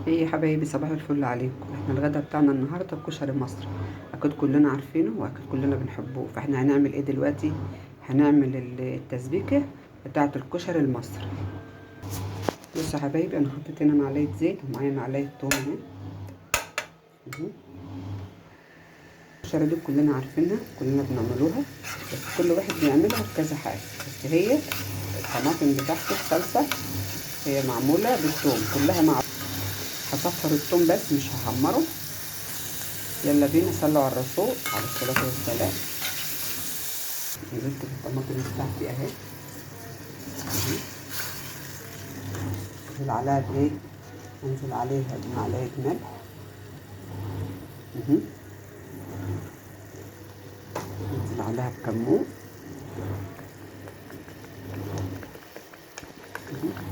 ايه يا حبايبي، صباح الفل عليكم. احنا الغدا بتاعنا النهارده كشري مصري. اكيد كلنا عارفينه واكيد كلنا بنحبوه. فاحنا هنعمل ايه دلوقتي؟ هنعمل التسبيكه بتاعه الكشري المصري. بصوا يا حبايبي، انا حطيت هنا معلقه زيت ومعايا معلقه توم اهي. الكشري دي كلنا عارفينها، كلنا بنعملوها، بس كل واحد بيعملها بكذا حاجه. بس هي الطماطم بتاعته الصلصه هي معموله بالثوم كلها مع. هصفر الثوم بس مش هحمره. يلا بينا، صلوا على الرسول عليه الصلاة والسلام. نزلت بالطماطم بتاعتي اهي. انزل عليها بايه؟ انزل عليها بمعلقة ملح. انزل عليها بكمون.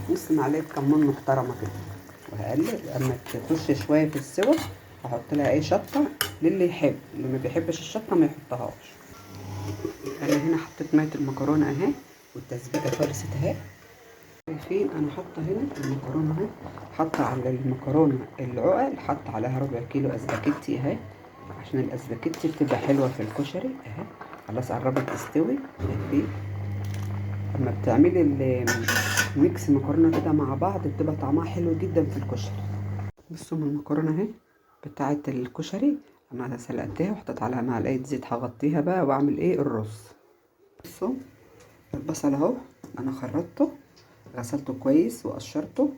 نص معلقة كمون محترمة كده. وهقلب اما تخش شوية في السوا. هحط لها ايه، شطة. للي يحب، اللي ما بيحبش الشطة ما يحطهاش. انا هنا حطيت مية المكرونة اهي، والتسبيكة خلصت اهي. شايفين انا حاطه هنا المكرونه اهي. حاطه على المكرونه العقل، حاطه عليها ربع كيلو اسباجيتي اهي، عشان الاسباجيتي بتبقى حلوه في الكشري اهي. خلاص قربت تستوي. شايفين اما بتعملي الميكس مكرونه كده مع بعض بتبقى طعمها حلو جدا في الكشري. بصوا من المكرونه اهي بتاعه الكشري، انا سلقتها وحطيت عليها معلقه زيت. هغطيها بقى واعمل ايه، الرز. بصوا البصل اهو، انا خرطته، غسلته كويس وقشرته.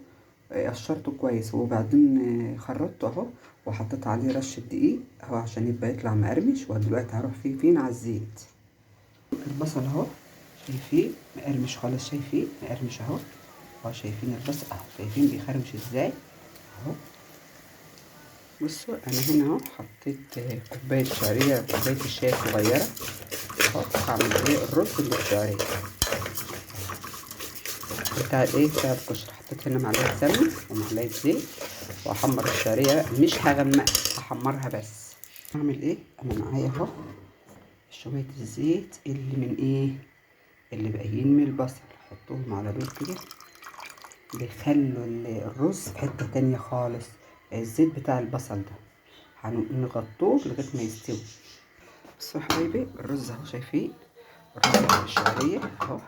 قشرته كويس وبعدين خرطته اهو، وحطيت عليه رشة دقيق اهو عشان يبقى يطلع مقرمش. ودلوقتي هروح فيه فين على الزيت. البصل اهو، شايفين مقرمش خالص، شايفين مقرمش اهو. اهو شايفين البصل اهو، شايفين بيخرمش ازاي اهو. بصوا انا هنا اهو حطيت كوباية شعرية، كوباية الشاي صغيرة اهو. هعمل ايه، الرز بالشعرية بتاع ايه، بتاع الكشري. حطيت هنا معلقه سمنه ومعلقه زيت، واحمر الشعريه مش هغمقها، هحمرها بس. اعمل ايه، انا معايا اهو شويه الزيت اللي من ايه، اللي باقيين من البصل. احطهم على دول كده، بيخلوا الرز في حته تانية خالص. الزيت بتاع البصل ده هنغطوه لغايه ما يستوي. بصوا يا حبايبي، الرز اهو، شايفين الرز بالشعريه اهو،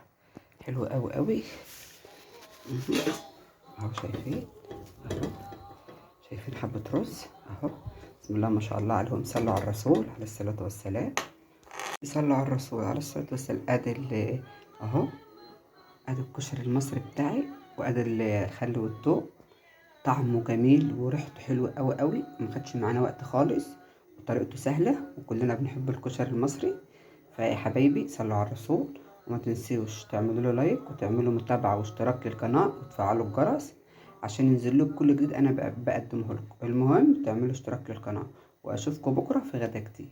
حلو قوي قوي اهو. شايفين اهو، شايفين حبة رز اهو. بسم الله ما شاء الله عليهم، صلوا على الرسول عليه الصلاة والسلام. صلوا على الرسول عليه الصلاة والسلام. ادي اهو، ادي الكشري المصري بتاعي، وادي الخل والثوم. طعمه جميل وريحته حلوة قوي قوي، مخدش معانا وقت خالص، وطريقته سهلة، وكلنا بنحب الكشري المصري. فيا حبايبي صلوا على الرسول، وما تنسيوش تعملوا له لايك وتعملوا متابعة واشتراك للقناة وتفعلوا الجرس عشان ينزل لكم كل جديد انا بقدمه لكم. المهم تعملوا اشتراك للقناة، واشوفكم بكرة في غدا جديد.